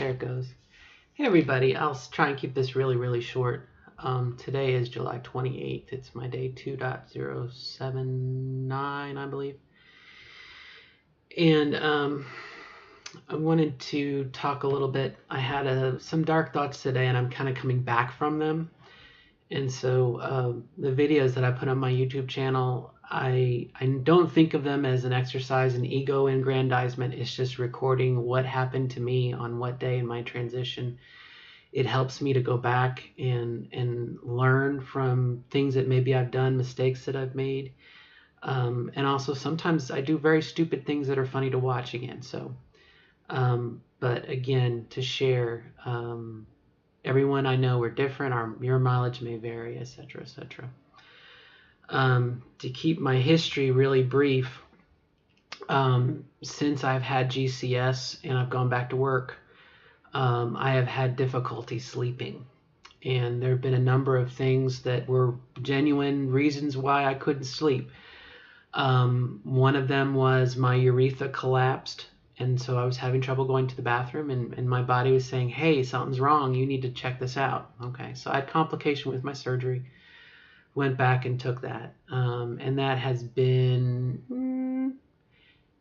There it goes. Hey everybody, I'll try and keep this really, really short. Today is July 28th. It's my day 2.079, I believe. And I wanted to talk a little bit. I had some dark thoughts today, and I'm kind of coming back from them. And so the videos that I put on my YouTube channel, I don't think of them as an exercise in ego aggrandizement. It's just recording what happened to me on what day in my transition. It helps me to go back and learn from things that maybe I've done, mistakes that I've made. And also sometimes I do very stupid things that are funny to watch again. So, but again, to share, everyone I know we're different. Your mileage may vary, etc., etc. To keep my history really brief, since I've had GCS and I've gone back to work, I have had difficulty sleeping. And there have been a number of things that were genuine reasons why I couldn't sleep. One of them was my urethra collapsed. And so I was having trouble going to the bathroom, and my body was saying, hey, something's wrong. You need to check this out. Okay, so I had complication with my surgery. Went back and took that. And that has been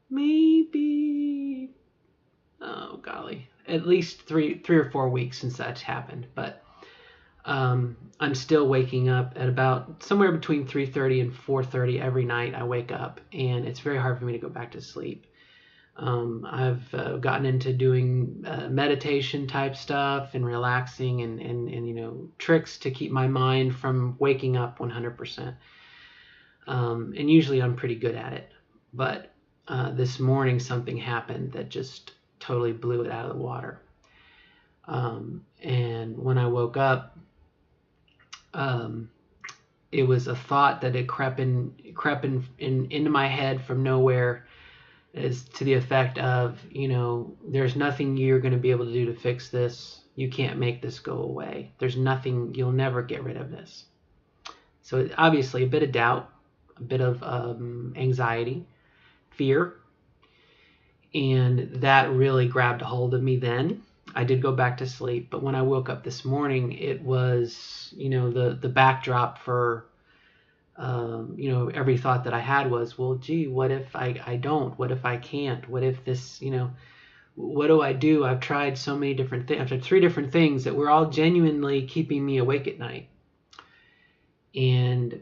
maybe, oh golly, at least three or 4 weeks since that's happened. But I'm still waking up at about somewhere between 3:30 and 4:30 every night. I wake up, and it's very hard for me to go back to sleep. I've gotten into doing meditation type stuff and relaxing and tricks to keep my mind from waking up 100%. And usually I'm pretty good at it. But this morning something happened that just totally blew it out of the water. And when I woke up, it was a thought that had crept into my head from nowhere, is to the effect of, there's nothing you're going to be able to do to fix this. You can't make this go away. There's nothing, you'll never get rid of this. So obviously a bit of doubt, a bit of anxiety, fear, and that really grabbed a hold of me then. I did go back to sleep, but when I woke up this morning, it was, the backdrop for every thought that I had was, well, gee, what if I don't? What if I can't? What if this, what do I do? I've tried so many different things. I've tried 3 different things that were all genuinely keeping me awake at night. And,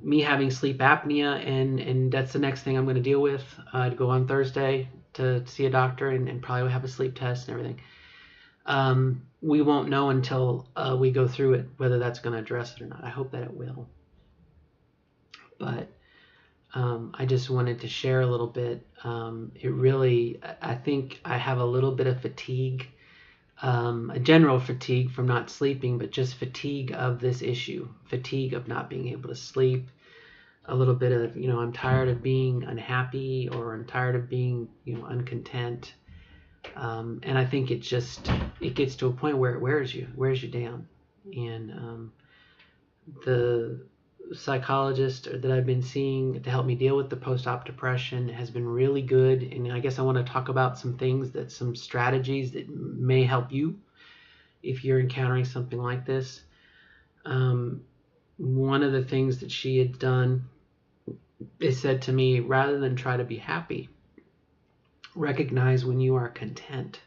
me having sleep apnea, and that's the next thing I'm going to deal with. I'd go on Thursday to see a doctor and probably have a sleep test and everything. We won't know until we go through it whether that's going to address it or not. I hope that it will. But I just wanted to share a little bit. I think I have a little bit of fatigue, a general fatigue from not sleeping, but just fatigue of this issue, fatigue of not being able to sleep, a little bit of, I'm tired of being unhappy, or I'm tired of being, uncontent. And I think it gets to a point where it wears you down. And the psychologist that I've been seeing to help me deal with the post-op depression has been really good. And I guess I want to talk about some strategies that may help you if you're encountering something like this. One of the things that she had done is said to me, rather than try to be happy, recognize when you are content.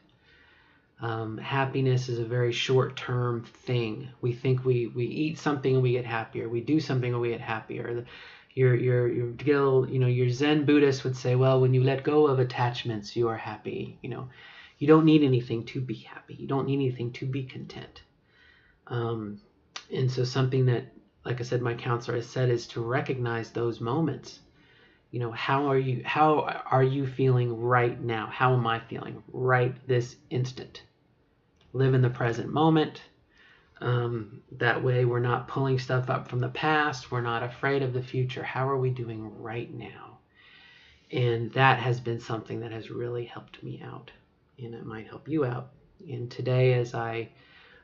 Happiness is a very short-term thing. We think we eat something and we get happier. We do something and we get happier. Your Zen Buddhist would say, well, when you let go of attachments, you are happy. You don't need anything to be happy. You don't need anything to be content. And so something that, like I said, my counselor has said is to recognize those moments. How are you feeling right now? How am I feeling right this instant? Live in the present moment. That way we're not pulling stuff up from the past. We're not afraid of the future. How are we doing right now? And that has been something that has really helped me out, and it might help you out. And today,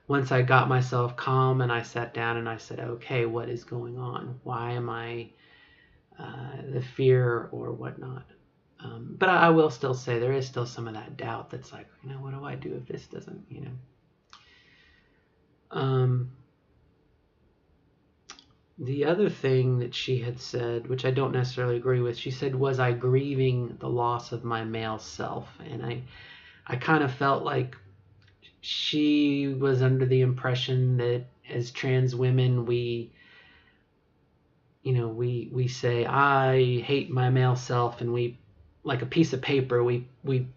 once I got myself calm and I sat down and I said, okay, what is going on? Why am I the fear or whatnot? but I will still say there is still some of that doubt that's like, what do I do if this doesn't, The other thing that she had said, which I don't necessarily agree with, she said, was I grieving the loss of my male self? And I kind of felt like she was under the impression that as trans women, we say, I hate my male self, and we, like a piece of paper, we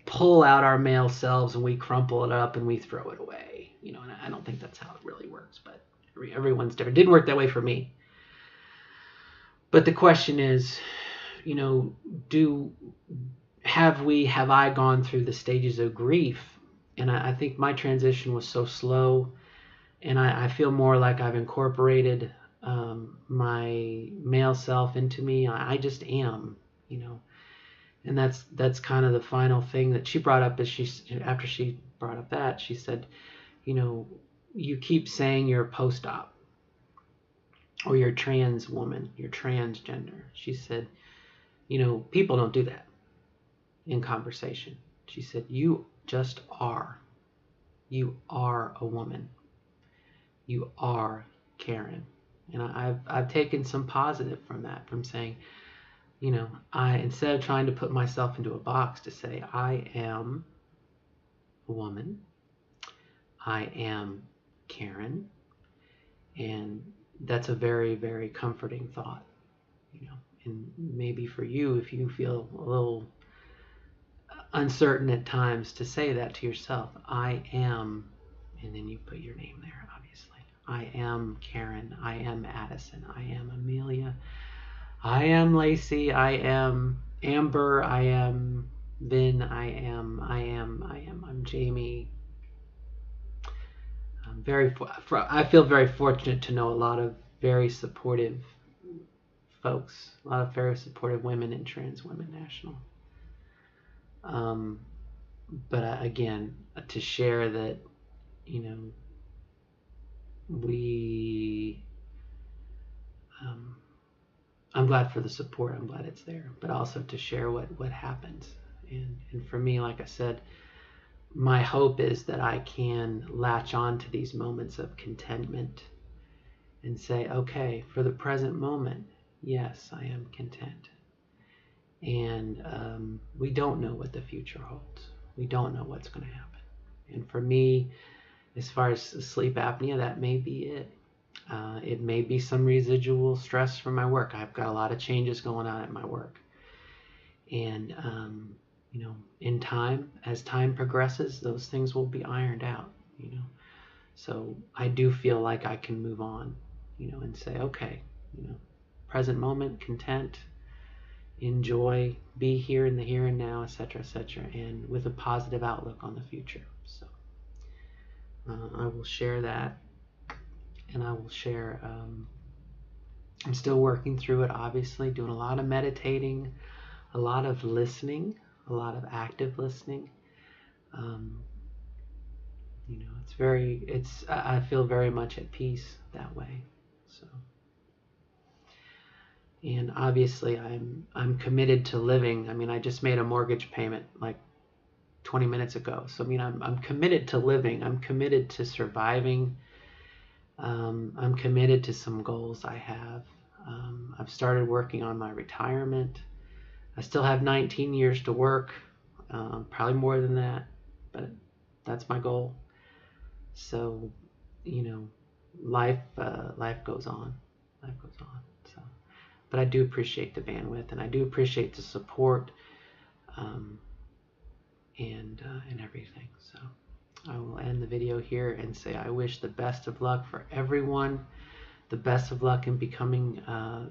pull out our male selves and we crumple it up and we throw it away. And I don't think that's how it really works, but everyone's different. It didn't work that way for me. But the question is, have I gone through the stages of grief? And I think my transition was so slow, and I feel more like I've incorporated my male self into me. I just am, and that's kind of the final thing that she brought up. After she brought up that, she said, you keep saying you're post-op, or you're trans woman, you're transgender. She said, people don't do that in conversation. She said, you just are. You are a woman. You are Karen. And I've taken some positive from that, from saying, instead of trying to put myself into a box, to say, I am a woman. I am Karen. And that's a very, very comforting thought, and maybe for you, if you feel a little uncertain at times, to say that to yourself, I am, and then you put your name there, obviously. I am Karen. I am Addison. I am Amelia. I am Lacey. I am Amber. I am Vin. I'm Jamie. I feel very fortunate to know a lot of very supportive folks, a lot of very supportive women in Trans Women National. But again, to share that, I'm glad for the support. I'm glad it's there, but also to share what happens. And for me, like I said, my hope is that I can latch on to these moments of contentment and say, okay, for the present moment, yes, I am content. And we don't know what the future holds. We don't know what's going to happen. And for me, as far as sleep apnea, that may be it. It may be some residual stress from my work. I've got a lot of changes going on at my work. And, in time, as time progresses, those things will be ironed out, So I do feel like I can move on, and say, okay, present moment, content, enjoy, be here in the here and now, etc., and with a positive outlook on the future. So I will share that, and I will share, I'm still working through it, obviously, doing a lot of meditating, a lot of listening, a lot of active listening. I feel very much at peace that way. So, and obviously I'm committed to living. I just made a mortgage payment like 20 minutes ago. So I'm committed to living. I'm committed to surviving. I'm committed to some goals I have. I've started working on my retirement. I still have 19 years to work, probably more than that, but that's my goal. So, life goes on. Life goes on. So, but I do appreciate the bandwidth, and I do appreciate the support, and everything. So, I will end the video here and say I wish the best of luck for everyone. The best of luck in becoming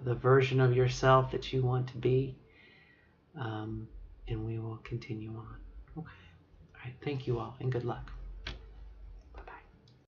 the version of yourself that you want to be. And we will continue on. Okay. All right. Thank you all, and good luck.